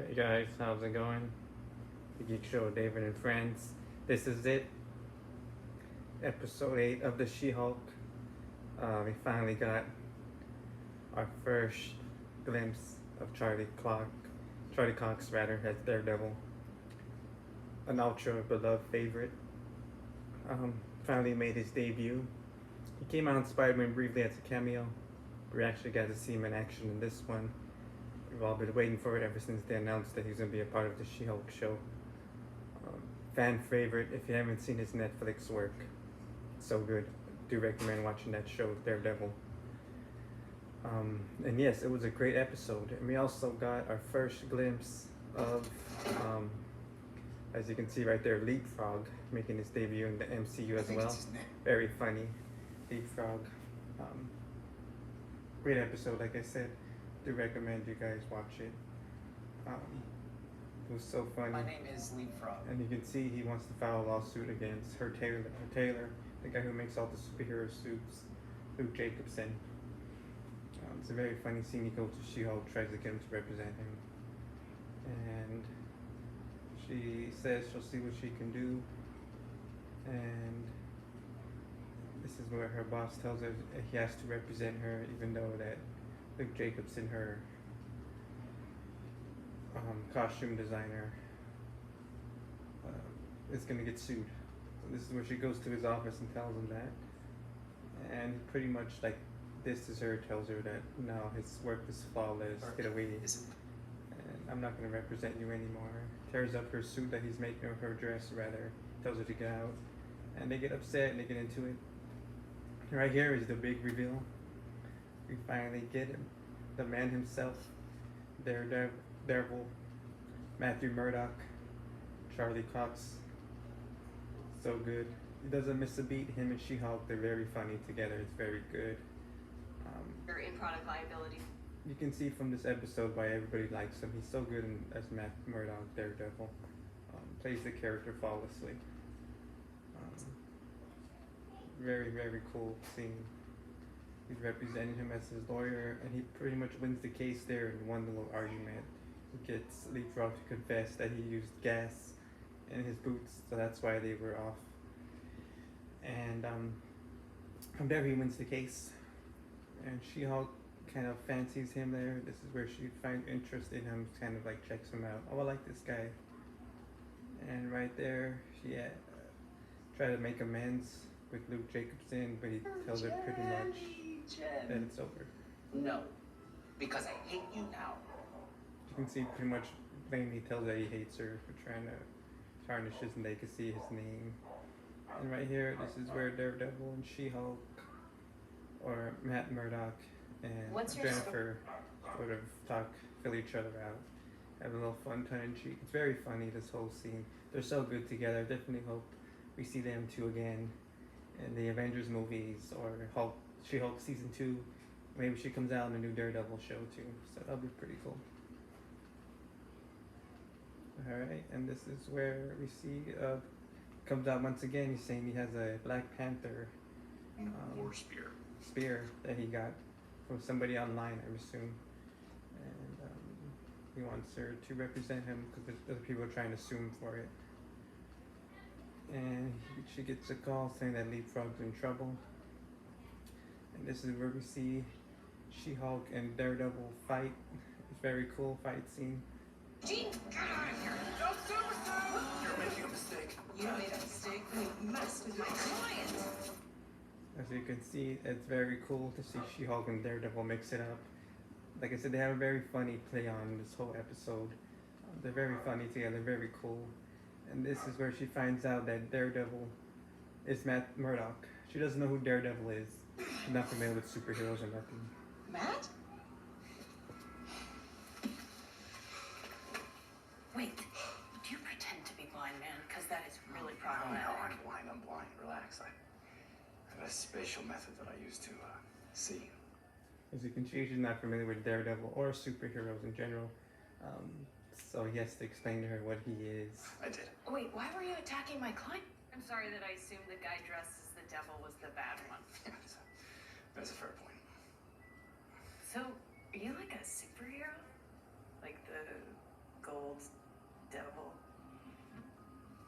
Hey guys, how's it going? The Geek Show, David and Friends. This is it, episode 8 of the She-Hulk. We finally got our first glimpse of Charlie Cox rather, as Daredevil, an ultra beloved favorite. Finally made his debut. He came out in Spider-Man briefly as a cameo. We actually got to see him in action in this one. We've all been waiting for it ever since they announced that he's going to be a part of the She-Hulk show. Fan favorite if you haven't seen his Netflix work. So good. Do recommend watching that show, Daredevil. And yes, it was a great episode. And we also got our first glimpse of, as you can see right there, Leapfrog making his debut in the MCU as well. Very funny. Leapfrog. Great episode, like I said. Do recommend you guys watch it. It was so funny. My name is Leapfrog. And you can see he wants to file a lawsuit against Taylor, the guy who makes all the superhero suits, Luke Jacobson. It's a very funny scene. He goes to She-Hulk, tries to get him to represent him. And she says she'll see what she can do. And this is where her boss tells her he has to represent her, even though that Luke Jacobson, her costume designer, is going to get sued. So this is where she goes to his office and tells him that. And pretty much like this is her, tells her that no, his work is flawless, get away. And I'm not going to represent you anymore. Tears up her suit that he's making, or her dress rather, tells her to get out. And they get upset and they get into it. Right here is the big reveal. We finally get him. The man himself, Daredevil, Matthew Murdock, Charlie Cox. So good. He doesn't miss a beat. Him and She-Hulk, they're very funny together. It's very good. In product liability. You can see from this episode why everybody likes him. He's so good as Matt Murdock, Daredevil. Plays the character flawlessly. Very, very cool scene. He's representing him as his lawyer, and he pretty much wins the case there in one little argument. He gets Leapfrog to confess that he used gas in his boots, so that's why they were off. And from there he wins the case, and She-Hulk kind of fancies him there. This is where she finds interest in him, kind of like checks him out. Oh, I like this guy. And right there, she tried to make amends with Luke Jacobson, but he tells her pretty much that it's over. No, because I hate you now. You can see pretty much plainly tells that he hates her for trying to tarnish his legacy, his name. And right here, this is where Daredevil and She-Hulk, or Matt Murdock and Jennifer sort of fill each other out. Have a little fun tongue in cheek. It's very funny, this whole scene. They're so good together. Definitely hope we see them two again in the Avengers movies, or She-Hulk season 2. Maybe she comes out in a new Daredevil show too, so that'll be pretty cool. Alright, and this is where we see comes out once again. He's saying he has a Black Panther War spear. spear that he got from somebody online, I assume. And he wants her to represent him because other people are trying to sue him for it. And she gets a call saying that Leapfrog's in trouble. And this is where we see She-Hulk and Daredevil fight. It's a very cool fight scene. Gene, get out of here! No, Superstar! You're making a mistake. You made a mistake when you messed with my client. As you can see, it's very cool to see She-Hulk and Daredevil mix it up. Like I said, they have a very funny play on this whole episode. They're very funny together, very cool. And this is where she finds out that Daredevil is Matt Murdock. She doesn't know who Daredevil is. She's not familiar with superheroes or nothing. Matt? Wait, do you pretend to be blind, man? Because that is really problematic. No, I'm blind. Relax. I have a spatial method that I use to see. As you can see, she's not familiar with Daredevil or superheroes in general. So he has to explain to her what he is. I did. Wait, why were you attacking my client? I'm sorry that I assumed the guy dressed as the devil was the bad one. That's a fair point. So, are you like a superhero? Like the Gold Devil.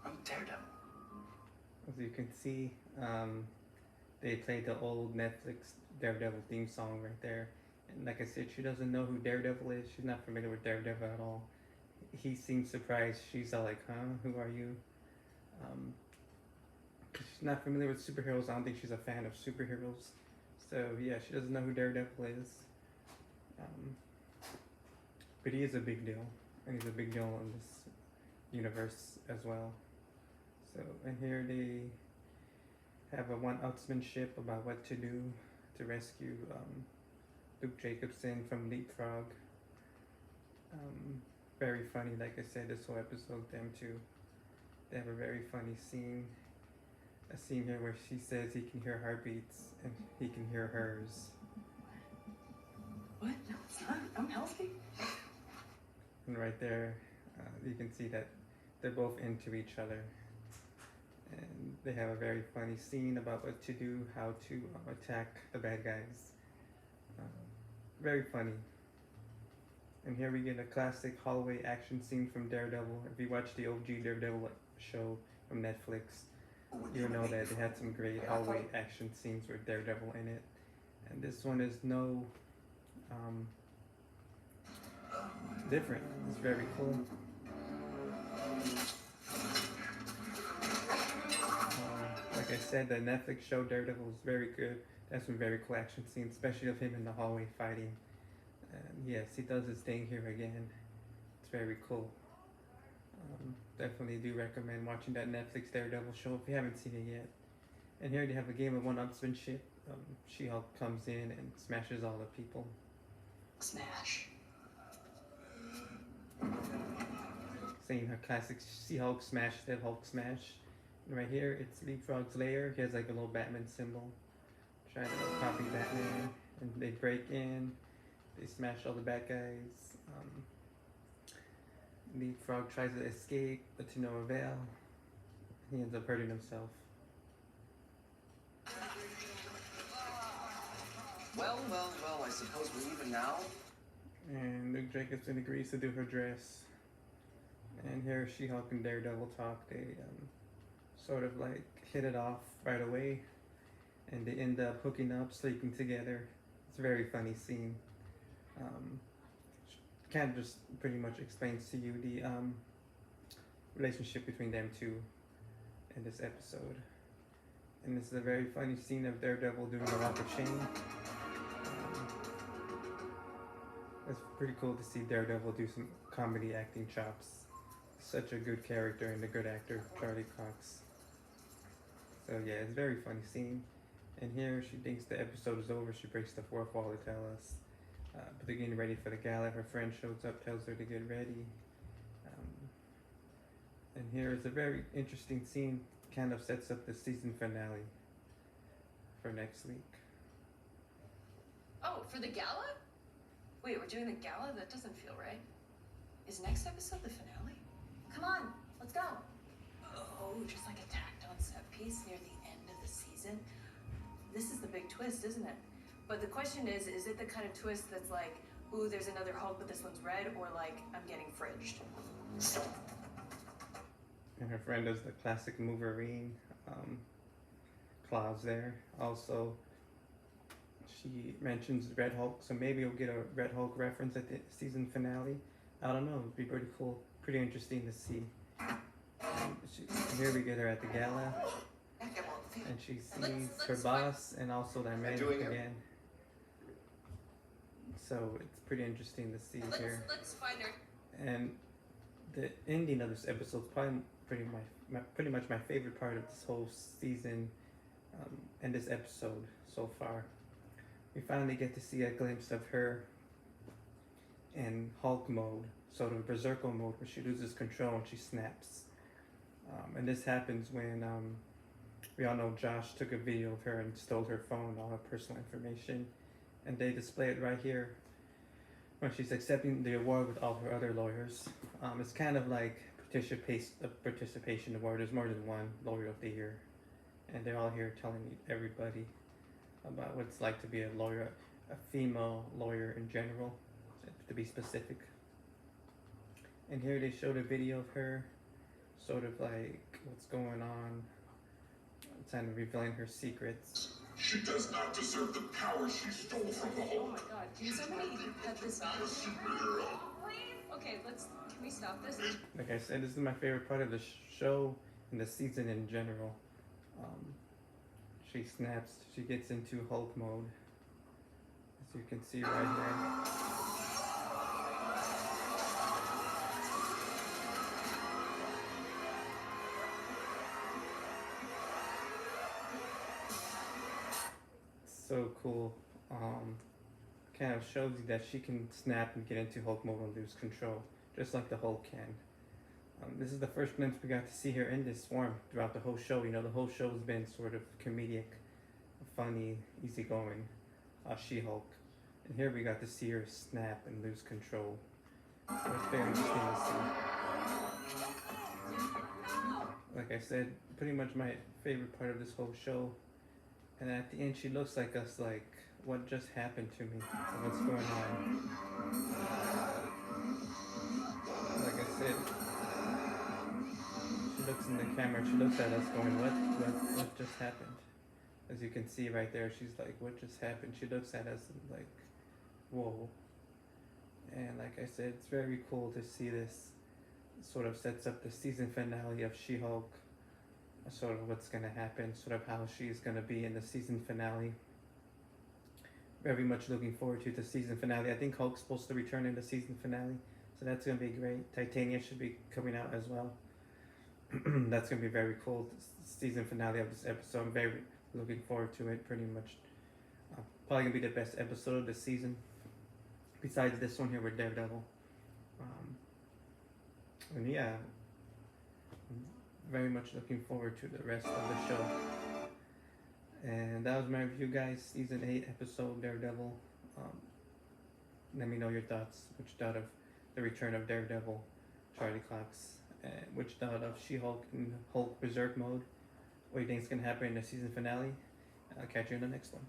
I'm Daredevil. As you can see, they played the old Netflix Daredevil theme song right there. And like I said, she doesn't know who Daredevil is. She's not familiar with Daredevil at all. He seems surprised. She's all like, huh? Who are you? 'Cause she's not familiar with superheroes. I don't think she's a fan of superheroes. So yeah, she doesn't know who Daredevil is. Um, but he is a big deal. And he's a big deal in this universe as well. So, and here they have a one-upsmanship about what to do to rescue Luke Jacobson from Leapfrog. Very funny, like I said, this whole episode, them two. They have a very funny scene. A scene here where she says he can hear heartbeats and he can hear hers. What? No, it's not. I'm healthy. And right there, you can see that they're both into each other. And they have a very funny scene about what to do, how to attack the bad guys. Very funny. And here we get a classic hallway action scene from Daredevil. If you watch the OG Daredevil show from Netflix, you'll know that they had some great hallway action scenes with Daredevil in it. And this one is no different. It's very cool. Like I said, the Netflix show Daredevil is very good. That's some very cool action scenes, especially of him in the hallway fighting. And yes, he does his thing here again. It's very cool. Definitely do recommend watching that Netflix Daredevil show if you haven't seen it yet. And here they have a game of one-upsmanship. She-Hulk comes in and smashes all the people. Smash. Saying her classic She-Hulk smash, that Hulk smash. And right here, it's Leapfrog's lair. He has like a little Batman symbol. Trying to copy Batman. And they break in. They smash all the bad guys. Leapfrog tries to escape, but to no avail. He ends up hurting himself. Well, I suppose we're even now. And Luke Jacobson agrees to do her dress. And here She-Hulk and Daredevil talk. They sort of like hit it off right away. And they end up hooking up, sleeping together. It's a very funny scene. Kind of just pretty much explains to you the relationship between them two in this episode. And this is a very funny scene of Daredevil doing a walk of shame. It's pretty cool to see Daredevil do some comedy acting chops. Such a good character and a good actor, Charlie Cox. So yeah, it's a very funny scene. And here she thinks the episode is over. She breaks the fourth wall to tell us. But they're getting ready for the gala. Her friend shows up, tells her to get ready. And here is a very interesting scene. Kind of sets up the season finale for next week. Oh, for the gala? Wait, we're doing the gala? That doesn't feel right. Is next episode the finale? Come on, let's go. Oh, just like a tacked on set piece near the end of the season? This is the big twist, isn't it? But the question is it the kind of twist that's like, ooh, there's another Hulk, but this one's red, or like, I'm getting fridged? And her friend does the classic Wolverine claws there. Also, she mentions Red Hulk, so maybe we'll get a Red Hulk reference at the season finale. I don't know, it'd be pretty cool, pretty interesting to see. Here we get her at the gala, and she sees her boss and also their man again. So it's pretty interesting to see here. Let's find her. And the ending of this episode is probably pretty much my favorite part of this whole season and this episode so far. We finally get to see a glimpse of her in Hulk mode, sort of berserker mode, where she loses control and she snaps. And this happens when we all know Josh took a video of her and stole her phone, all her personal information, and they display it right here when she's accepting the award with all her other lawyers. It's kind of like participation award. There's more than one lawyer of the year, and they're all here telling everybody about what it's like to be a lawyer, a female lawyer in general, to be specific. And here they showed a video of her, sort of like what's going on, kind of revealing her secrets. She does not deserve the power she stole from the Oh Hulk. my god, can somebody cut this off? Superhero. Okay, can we stop this? Like I said, this is my favorite part of the show and the season in general. She snaps, she gets into Hulk mode, as you can see right here. So cool. Kind of shows you that she can snap and get into Hulk mode and lose control, just like the Hulk can. This is the first glimpse we got to see her in this form throughout the whole show. You know, the whole show's been sort of comedic, funny, easygoing, She-Hulk. And here we got to see her snap and lose control. So it's very interesting to see. Like I said, pretty much my favorite part of this whole show. And at the end, she looks like us, like, what just happened to me? What's going on? Like I said, she looks in the camera, she looks at us going, what just happened? As you can see right there, she's like, what just happened? She looks at us and like, whoa. And like I said, it's very cool to see this. It sort of sets up the season finale of She-Hulk. Sort of what's going to happen, sort of how she's going to be in the season finale. Very much looking forward to the season finale. I think Hulk's supposed to return in the season finale, so that's going to be great. Titania should be coming out as well. That's going to be very cool. The season finale of this episode. I'm very looking forward to it. Pretty much, probably going to be the best episode of the season, besides this one here with Daredevil. And yeah, very much looking forward to the rest of the show. And that was my review, guys. Season 8 episode Daredevil. Let me know your thoughts. Which thought of the return of Daredevil, Charlie Cox, and which thought of She-Hulk and Hulk Berserk mode. What do you think is going to happen in the season finale? I'll catch you in the next one.